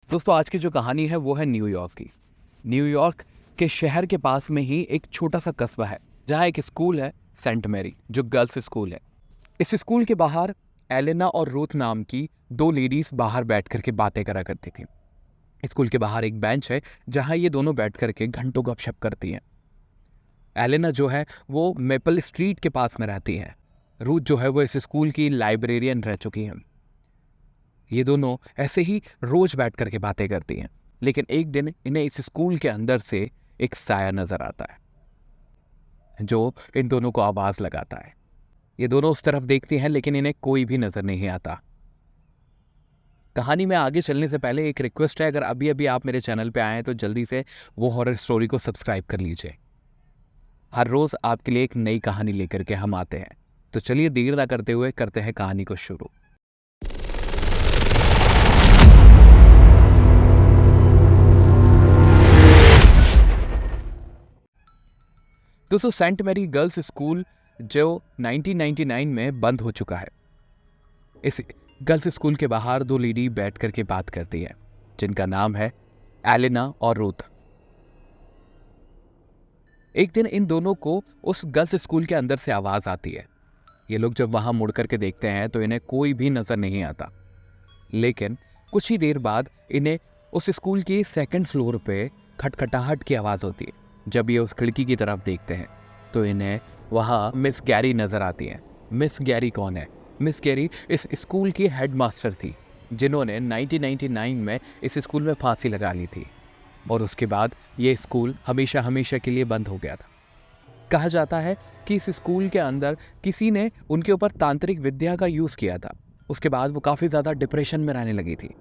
दोस्तों आज की जो कहानी है वो है न्यूयॉर्क की। न्यूयॉर्क के शहर के पास में ही एक छोटा सा कस्बा है जहाँ एक स्कूल है, सेंट मैरी, जो गर्ल्स स्कूल है। इस स्कूल के बाहर एलेना और रूथ नाम की दो लेडीज बाहर बैठ करके बातें करा करती थी। स्कूल के बाहर एक बेंच है जहाँ ये दोनों बैठ करके घंटों गपशप करती हैं। एलेना जो है वो मेपल स्ट्रीट के पास में रहती है। रूथ जो है वो इस स्कूल की लाइब्रेरियन रह चुकी हैं। ये दोनों ऐसे ही रोज बैठ करके बातें करती हैं, लेकिन एक दिन इन्हें इस स्कूल के अंदर से एक साया नजर आता है जो इन दोनों को आवाज लगाता है। ये दोनों उस तरफ देखती हैं लेकिन इन्हें कोई भी नजर नहीं आता। कहानी में आगे चलने से पहले एक रिक्वेस्ट है, अगर अभी अभी आप मेरे चैनल पे आए हैं तो जल्दी से वो हॉरर स्टोरी को सब्सक्राइब कर लीजिए। हर रोज आपके लिए एक नई कहानी लेकर के हम आते हैं। तो चलिए देर ना करते हुए करते हैं कहानी को शुरू। दोस्तों सेंट मैरी गर्ल्स स्कूल जो 1999 में बंद हो चुका है। इस गर्ल्स स्कूल के बाहर दो लेडी बैठ करके बात करती है जिनका नाम है एलेना और रूथ। एक दिन इन दोनों को उस गर्ल्स स्कूल के अंदर से आवाज आती है। ये लोग जब वहां मुड़ करके देखते हैं तो इन्हें कोई भी नजर नहीं आता, लेकिन कुछ ही देर बाद इन्हें उस स्कूल की सेकंड फ्लोर पे खटखटाहट की आवाज होती है। जब ये उस खिड़की की तरफ देखते हैं तो इन्हें वहां मिस गैरी नजर आती है। मिस गैरी कौन है? मिस गैरी इस स्कूल की हेडमास्टर थी जिन्होंने 1999 में इस स्कूल में फांसी लगा ली थी और उसके बाद ये स्कूल हमेशा हमेशा के लिए बंद हो गया था। कहा जाता है कि इस स्कूल के अंदर किसी ने उनके ऊपर तांत्रिक विद्या का यूज किया था। उसके बाद वो काफी ज्यादा डिप्रेशन में रहने लगी थी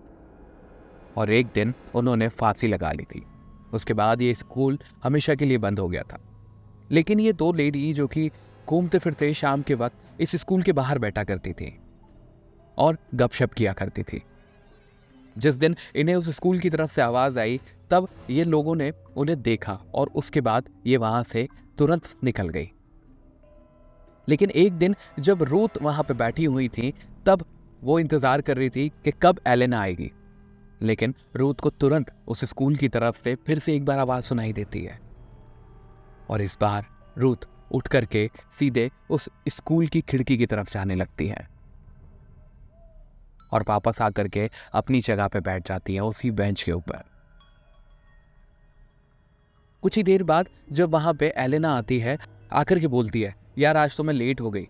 और एक दिन उन्होंने फांसी लगा ली थी। उसके बाद ये स्कूल हमेशा के लिए बंद हो गया था। लेकिन ये दो लेडी जो कि घूमते फिरते शाम के वक्त इस स्कूल के बाहर बैठा करती थी और गपशप किया करती थी। जिस दिन इन्हें उस स्कूल की तरफ से आवाज आई तब ये लोगों ने उन्हें देखा और उसके बाद ये वहां से तुरंत निकल गई। लेकिन एक दिन जब रूथ वहां पे बैठी हुई थी तब वो इंतजार कर रही थी कि कब एलेना आएगी, लेकिन रूथ को तुरंत उस स्कूल की तरफ से फिर से एक बार आवाज सुनाई देती है और इस बार रूथ उठ करके सीधे उस स्कूल की खिड़की की तरफ जाने लगती है और वापस आकर के अपनी जगह पे बैठ जाती है उसी बेंच के ऊपर। कुछ ही देर बाद जब वहां पे एलेना आती है, आकर के बोलती है, यार आज तो मैं लेट हो गई,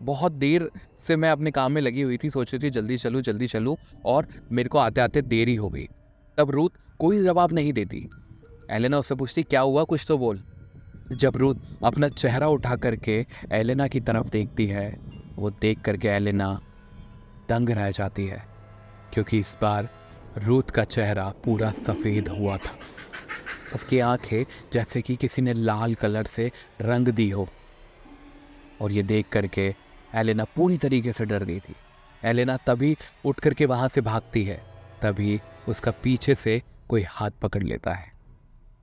बहुत देर से मैं अपने काम में लगी हुई थी, सोच रही थी जल्दी चलूं और मेरे को आते आते देरी हो गई। तब रूथ कोई जवाब नहीं देती। एलेना उससे पूछती, क्या हुआ, कुछ तो बोल। जब रूथ अपना चेहरा उठा करके एलेना की तरफ देखती है, वो देख करके एलेना दंग रह जाती है क्योंकि इस बार रूथ का चेहरा पूरा सफ़ेद हुआ था। उसकी आंखें जैसे कि किसी ने लाल कलर से रंग दी हो और ये देख करके एलेना पूरी तरीके से डर गई थी। एलेना तभी उठ करके वहाँ से भागती है, तभी उसका पीछे से कोई हाथ पकड़ लेता है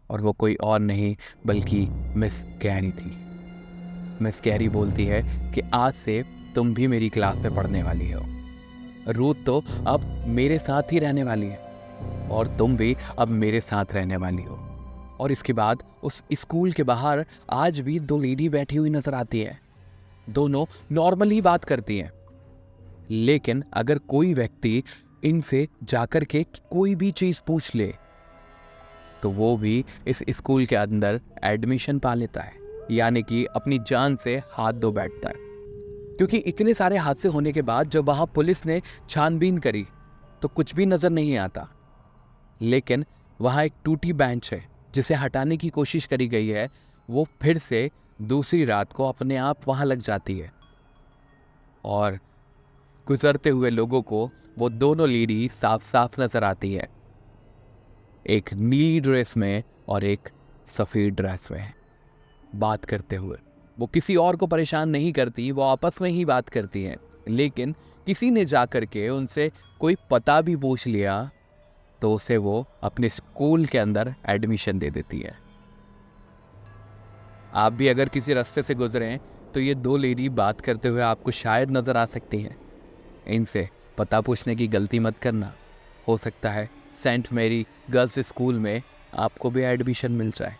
और वो कोई और नहीं बल्कि मिस गैरी थी। मिस गैरी बोलती है कि आज से तुम भी मेरी क्लास में पढ़ने वाली हो। रूथ तो अब मेरे साथ ही रहने वाली है और तुम भी अब मेरे साथ रहने वाली हो। और इसके बाद उस स्कूल के बाहर आज भी दो लेडी बैठी हुई नजर आती है। दोनों नॉर्मल ही बात करती हैं, लेकिन अगर कोई व्यक्ति इनसे जाकर के कोई भी चीज पूछ ले तो वो भी इस स्कूल के अंदर एडमिशन पा लेता है, यानी कि अपनी जान से हाथ धो बैठता है। क्योंकि इतने सारे हादसे होने के बाद जब वहां पुलिस ने छानबीन करी तो कुछ भी नजर नहीं आता, लेकिन वहां एक टूटी बेंच है जिसे हटाने की कोशिश करी गई है, वो फिर से दूसरी रात को अपने आप वहां लग जाती है और गुजरते हुए लोगों को वो दोनों लेडी साफ साफ नजर आती है, एक नीली ड्रेस में और एक सफेद ड्रेस में बात करते हुए। वो किसी और को परेशान नहीं करती, वो आपस में ही बात करती हैं, लेकिन किसी ने जा कर के उनसे कोई पता भी पूछ लिया तो उसे वो अपने स्कूल के अंदर एडमिशन दे देती है। आप भी अगर किसी रास्ते से गुजरें तो ये दो लेडी बात करते हुए आपको शायद नज़र आ सकती हैं। इनसे पता पूछने की गलती मत करना, हो सकता है सेंट मैरी गर्ल्स स्कूल में आपको भी एडमिशन मिल जाए।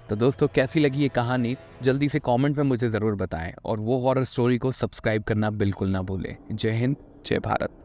तो दोस्तों कैसी लगी ये कहानी जल्दी से कमेंट में मुझे ज़रूर बताएं और वो हॉरर स्टोरी को सब्सक्राइब करना बिल्कुल ना भूलें। जय हिंद, जय भारत।